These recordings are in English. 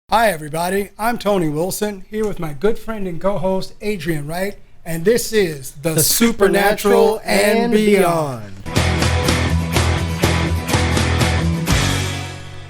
Hi everybody, I'm Tony Wilson, here with my good friend and co-host Adrian, right? And this is The Supernatural and Beyond.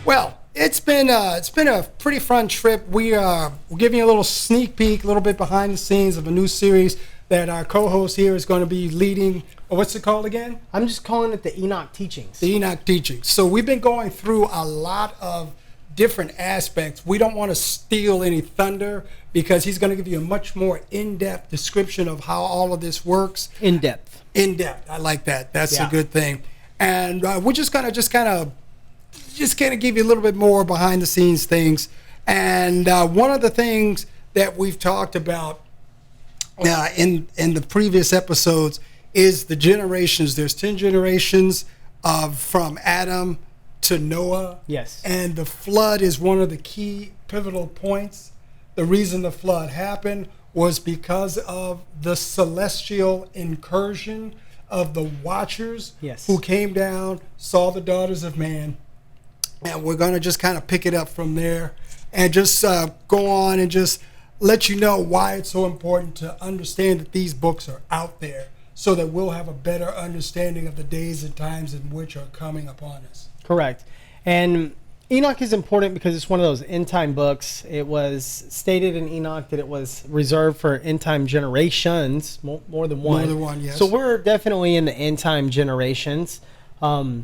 Well, it's been a pretty fun trip. We're giving you a little sneak peek, a little bit behind the scenes of a new series that our co-host here is going to be leading. What's it called again? I'm just calling it the Enoch Teachings. The Enoch Teachings. So we've been going through a lot of different aspects. We don't want to steal any thunder because he's going to give you a much more in-depth description of how all of this works. In-depth. In-depth. I like that. That's a good thing. And we're just going to kind of give you a little bit more behind the scenes things. And one of the things that we've talked about in the previous episodes is the generations. There's 10 generations from Adam to Noah. Yes. And the flood is one of the key pivotal points. The reason the flood happened was because of the celestial incursion of the watchers who came down, saw the daughters of man. And we're going to just kind of pick it up from there and just go on and just let you know why it's so important to understand that these books are out there so that we'll have a better understanding of the days and times in which are coming upon us. Correct. And Enoch is important because it's one of those end-time books. It was stated in Enoch that it was reserved for end-time generations, more than one. More than one, yes. So we're definitely in the end-time generations. We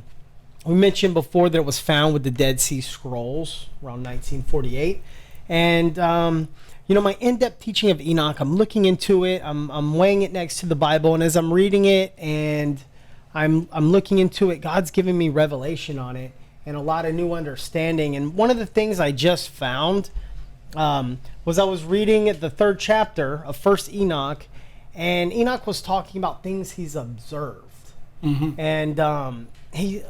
mentioned before that it was found with the Dead Sea Scrolls around 1948. And, my in-depth teaching of Enoch, I'm looking into it. I'm weighing it next to the Bible. And as I'm reading it and I'm looking into it, God's giving me revelation on it and a lot of new understanding. And one of the things I just found was I was reading the third chapter of First Enoch, and Enoch was talking about things he's observed. Mm-hmm. And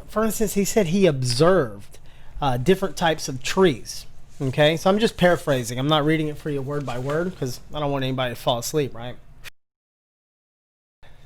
for instance, he said he observed different types of trees. Okay, so I'm just paraphrasing. I'm not reading it for you word by word because I don't want anybody to fall asleep, right?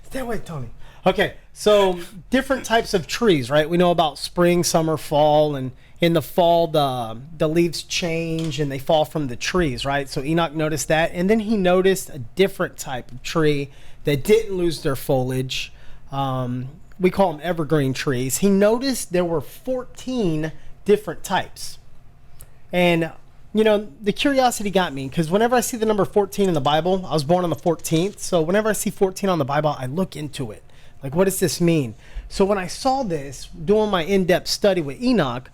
Stay awake, Tony. Okay, so different types of trees, right? We know about spring, summer, fall, and in the fall the leaves change and they fall from the trees, right? So Enoch noticed that, and then he noticed a different type of tree that didn't lose their foliage. We call them evergreen trees. He noticed there were 14 different types. And, the curiosity got me because whenever I see the number 14 in the Bible, I was born on the 14th, so whenever I see 14 on the Bible, I look into it. Like, what does this mean? So when I saw this, doing my in-depth study with Enoch,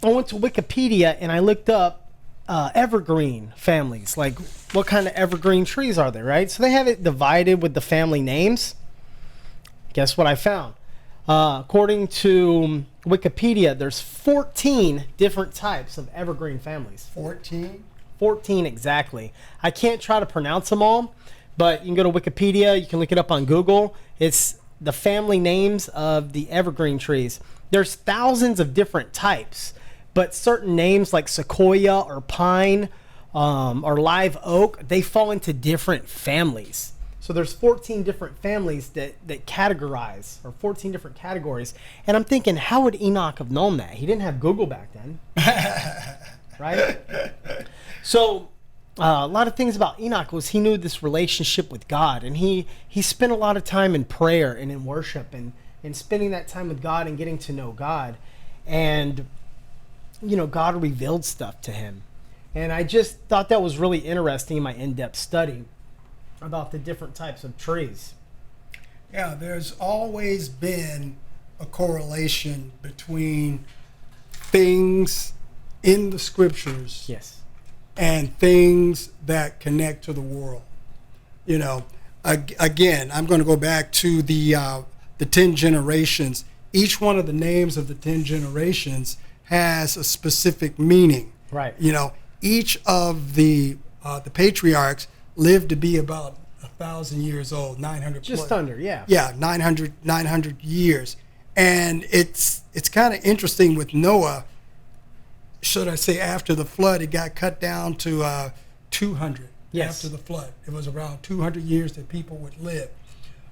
I went to Wikipedia and I looked up evergreen families. Like, what kind of evergreen trees are there, right? So they have it divided with the family names. Guess what I found? According to Wikipedia, there's 14 different types of evergreen families. 14? 14 exactly. I can't try to pronounce them all, but you can go to Wikipedia. You can look it up on Google. It's the family names of the evergreen trees. There's thousands of different types, but certain names like sequoia or pine or live oak, they fall into different families. So there's 14 different families that categorize, or 14 different categories. And I'm thinking, how would Enoch have known that? He didn't have Google back then, right? So a lot of things about Enoch was he knew this relationship with God, and he spent a lot of time in prayer and in worship and spending that time with God and getting to know God. And, God revealed stuff to him. And I just thought that was really interesting in my in-depth study about the different types of trees. Yeah, there's always been a correlation between things in the scriptures and things that connect to the world. Again, I'm going to go back to the 10 generations. Each one of the names of the 10 generations has a specific meaning. Right. Each of the patriarchs lived to be about 1,000 years old, 900 just plus. Under, yeah. Yeah, 900 years. And it's kind of interesting with Noah, should I say after the flood, it got cut down to 200 after the flood. It was around 200 years that people would live.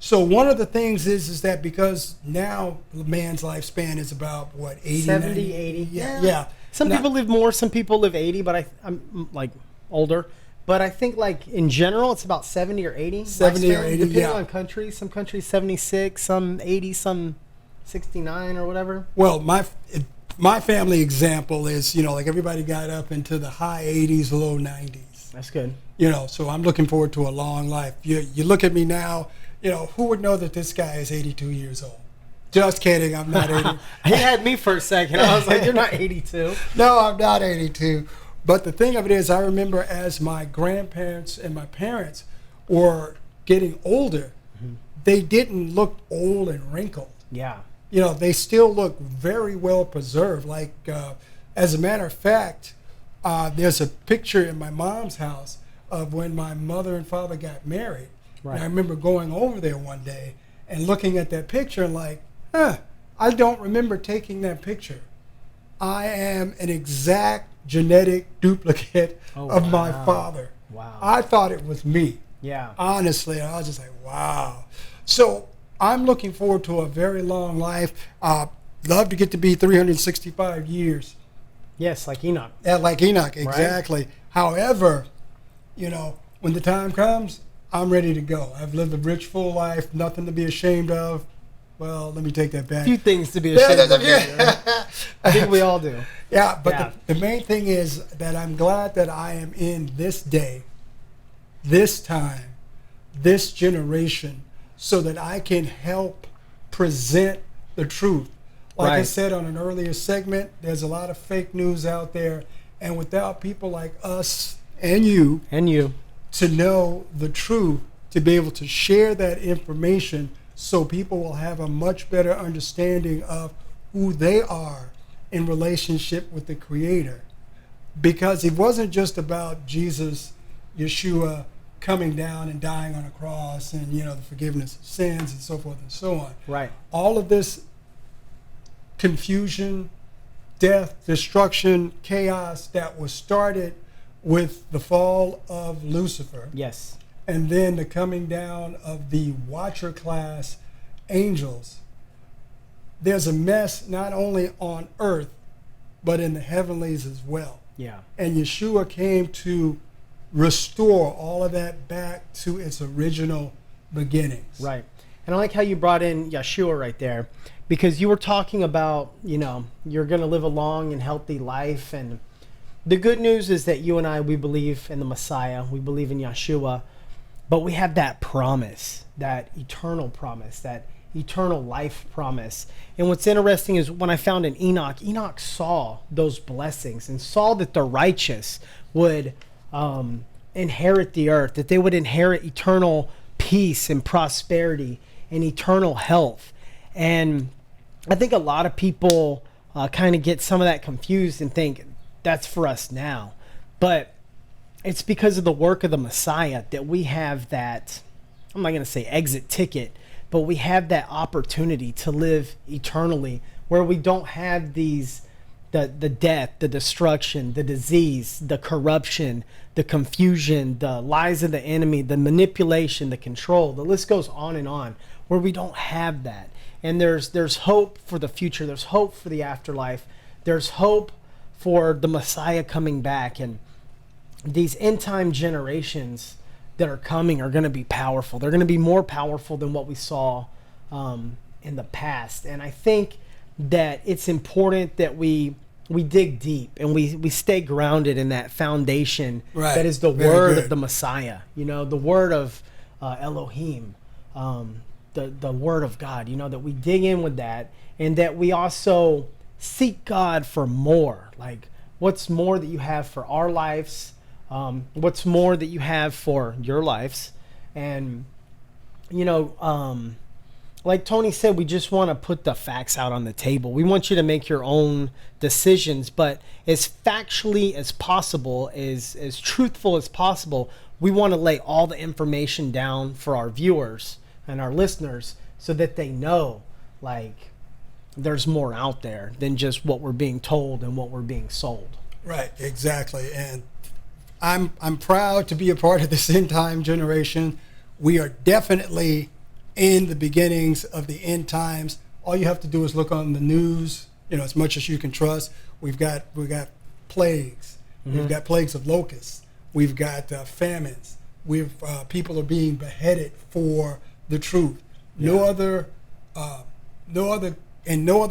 So one of the things is that because now man's lifespan is about, 80, 70, 80. Yeah. Some people live more, some people live 80, but I'm like older. But I think like in general, it's about 70 or 80. 70 or 80, depending yeah. on countries. Some countries 76, some 80, some 69 or whatever. Well, my family example is, like everybody got up into the high 80s, low 90s. That's good. So I'm looking forward to a long life. You look at me now, who would know that this guy is 82 years old? Just kidding, I'm not 80. He had me for a second. I was like, you're not 82. No, I'm not 82. But the thing of it is, I remember as my grandparents and my parents were getting older, they didn't look old and wrinkled. Yeah. They still look very well preserved. Like, as a matter of fact, there's a picture in my mom's house of when my mother and father got married. Right. And I remember going over there one day and looking at that picture and like, I don't remember taking that picture. I am an exact genetic duplicate of my father. Wow. I thought it was me. Yeah. Honestly, I was just like, wow. So I'm looking forward to a very long life. Love to get to be 365 years. Yes, like Enoch. Yeah, like Enoch, exactly. Right? However, when the time comes, I'm ready to go. I've lived a rich, full life, nothing to be ashamed of. Well, let me take that back. A few things to be ashamed of. I think we all do. Yeah, but the main thing is that I'm glad that I am in this day, this time, this generation, so that I can help present the truth. Like I said on an earlier segment, there's a lot of fake news out there, and without people like us and you to know the truth, to be able to share that information so people will have a much better understanding of who they are in relationship with the Creator. Because it wasn't just about Jesus, Yeshua, coming down and dying on a cross and, the forgiveness of sins and so forth and so on. Right. All of this confusion, death, destruction, chaos that was started with the fall of Lucifer. Yes. And then the coming down of the Watcher class angels. There's a mess not only on earth, but in the heavenlies as well. Yeah. And Yeshua came to restore all of that back to its original beginnings. Right. And I like how you brought in Yeshua right there, because you were talking about, you're going to live a long and healthy life. And the good news is that you and I, we believe in the Messiah. We believe in Yeshua. But we have that promise, that eternal promise, that eternal life promise. And what's interesting is when I found in Enoch, Enoch saw those blessings and saw that the righteous would inherit the earth, that they would inherit eternal peace and prosperity and eternal health. And I think a lot of people kind of get some of that confused and think that's for us now. But it's because of the work of the Messiah that we have that, I'm not going to say exit ticket, but we have that opportunity to live eternally, where we don't have the death, the destruction, the disease, the corruption, the confusion, the lies of the enemy, the manipulation, the control. The list goes on, where we don't have that. And there's hope for the future. There's hope for the afterlife. There's hope for the Messiah coming back. And these end time generations that are coming are going to be powerful. They're going to be more powerful than what we saw in the past. And I think that it's important that we dig deep and we stay grounded in that foundation that is the word of the Messiah, the word of Elohim, the word of God, that we dig in with that, and that we also seek God for more. Like, what's more that you have for our lives? What's more that you have for your lives? And like Tony said, we just want to put the facts out on the table. We want you to make your own decisions, but as factually as possible, as truthful as possible, we want to lay all the information down for our viewers and our listeners so that they know, like, there's more out there than just what we're being told and what we're being sold. Right, exactly. And I'm proud to be a part of this end time generation. We are definitely in the beginnings of the end times. All you have to do is look on the news as much as you can trust. We've got plagues. We've got plagues of locusts. We've got famines. People are being beheaded for the truth. No other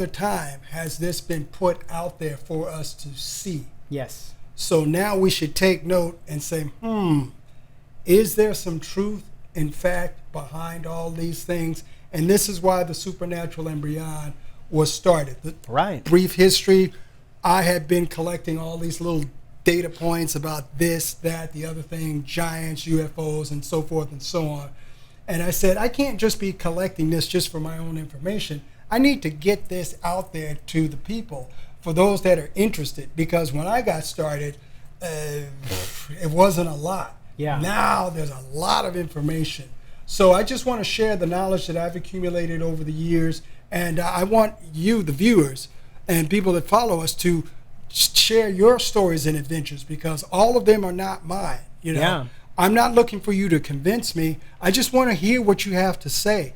time has this been put out there for us to see. Yes. So now we should take note and say, is there some truth, in fact, behind all these things? And this is why the Supernatural and Beyond was started. Right. Brief history. I had been collecting all these little data points about this, that, the other thing, giants, UFOs, and so forth and so on. And I said, I can't just be collecting this just for my own information. I need to get this out there to the people, for those that are interested, because when I got started, it wasn't a lot. Yeah. Now there's a lot of information. So I just want to share the knowledge that I've accumulated over the years, and I want you, the viewers, and people that follow us to share your stories and adventures, because all of them are not mine. Yeah. I'm not looking for you to convince me. I just want to hear what you have to say.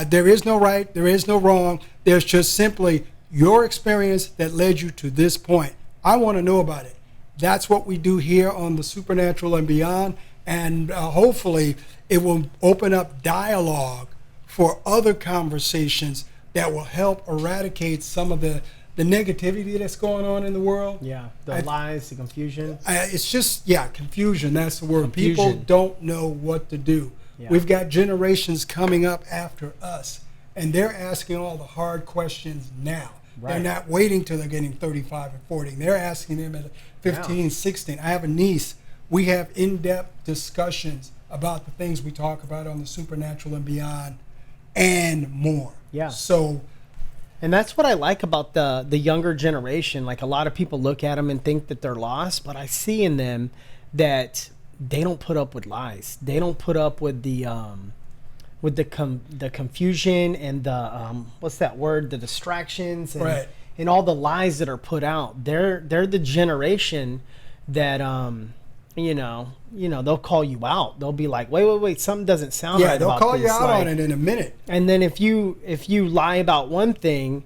There is no right, there is no wrong. There's just simply your experience that led you to this point. I want to know about it. That's what we do here on the Supernatural and Beyond, and hopefully it will open up dialogue for other conversations that will help eradicate some of the negativity that's going on in the world. Yeah, the lies, the confusion. It's just, confusion, that's the word. Confusion. People don't know what to do. Yeah. We've got generations coming up after us, and they're asking all the hard questions now. Right. They're not waiting till they're getting 35 and 40. They're asking them at 15, 16. I have a niece. We have in-depth discussions about the things we talk about on the Supernatural and Beyond and more. Yeah. So, and that's what I like about the younger generation. Like, a lot of people look at them and think that they're lost, but I see in them that they don't put up with lies. They don't put up with the confusion and the what's that word? The distractions and, right. and all the lies that are put out. They're the generation that they'll call you out. They'll be like, wait, something doesn't sound right. They'll about call this. you out Like, on it in a minute. and then if you lie about one thing,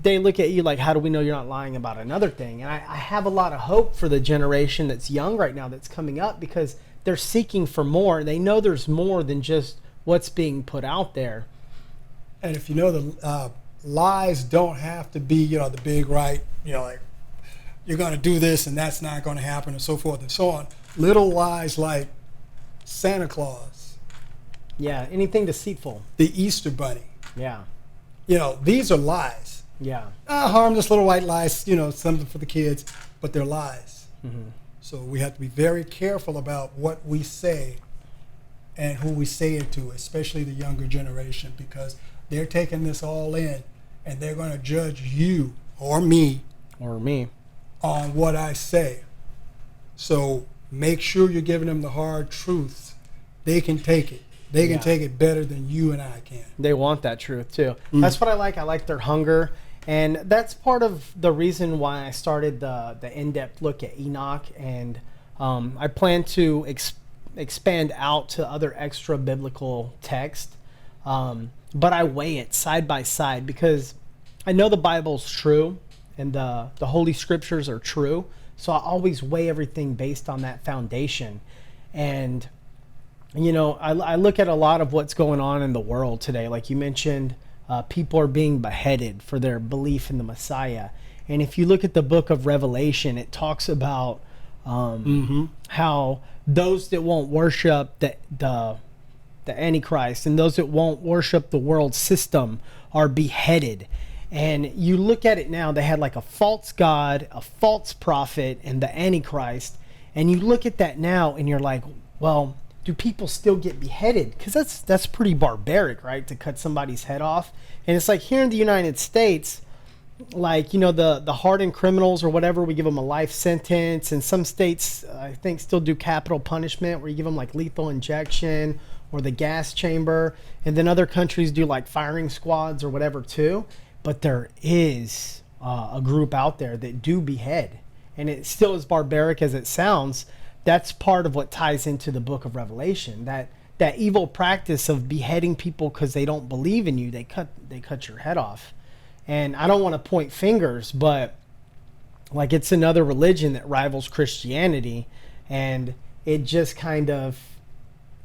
they look at you like, how do we know you're not lying about another thing? And I have a lot of hope for the generation that's young right now that's coming up, because they're seeking for more. They know there's more than just what's being put out there. And if you know, the lies don't have to be, the big right, like you're going to do this and that's not going to happen, and so forth and so on. Little lies like Santa Claus. Yeah, anything deceitful. The Easter Bunny. Yeah. These are lies. Yeah. Harmless little white lies, something for the kids, but they're lies. Mm-hmm. So we have to be very careful about what we say and who we say it to, especially the younger generation, because they're taking this all in and they're going to judge you or me on what I say. So make sure you're giving them the hard truths. They can take it. They can take it better than you and I can. They want that truth too. That's what I like. I like their hunger. And that's part of the reason why I started the in-depth look at Enoch. And I plan to expand out to other extra biblical text. But I weigh it side by side, because I know the Bible's true and the Holy Scriptures are true. So I always weigh everything based on that foundation. And I look at a lot of what's going on in the world today. Like you mentioned, people are being beheaded for their belief in the Messiah. And if you look at the book of Revelation, it talks about how those that won't worship the Antichrist and those that won't worship the world system are beheaded. And you look at it now, they had like a false god, a false prophet, and the Antichrist. And you look at that now and you're like, well, do people still get beheaded? Because that's pretty barbaric, right? To cut somebody's head off. And it's like here in the United States, like, the hardened criminals or whatever, we give them a life sentence. And some states, I think, still do capital punishment, where you give them like lethal injection or the gas chamber. And then other countries do like firing squads or whatever too. But there is a group out there that do behead. And it's still as barbaric as it sounds. That's part of what ties into the book of Revelation, that evil practice of beheading people because they don't believe in you. They cut your head off. And I don't want to point fingers, but like it's another religion that rivals Christianity, and it just kind of,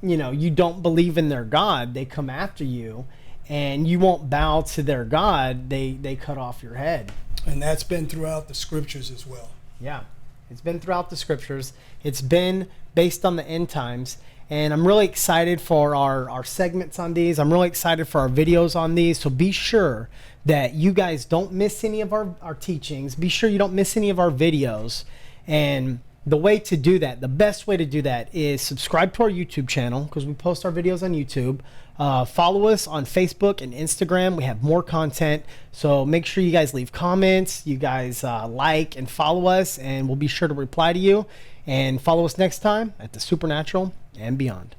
you don't believe in their God, they come after you, and you won't bow to their God, they cut off your head. And that's been throughout the scriptures as well. Yeah, it's been throughout the scriptures. It's been based on the end times. And I'm really excited for our segments on these. I'm really excited for our videos on these. So be sure that you guys don't miss any of our teachings. Be sure you don't miss any of our videos. And the way to do that, the best way to do that is subscribe to our YouTube channel, because we post our videos on YouTube. Follow us on Facebook and Instagram. We have more content. So make sure you guys leave comments. You guys like and follow us, and we'll be sure to reply to you. And follow us next time at the Supernatural and Beyond.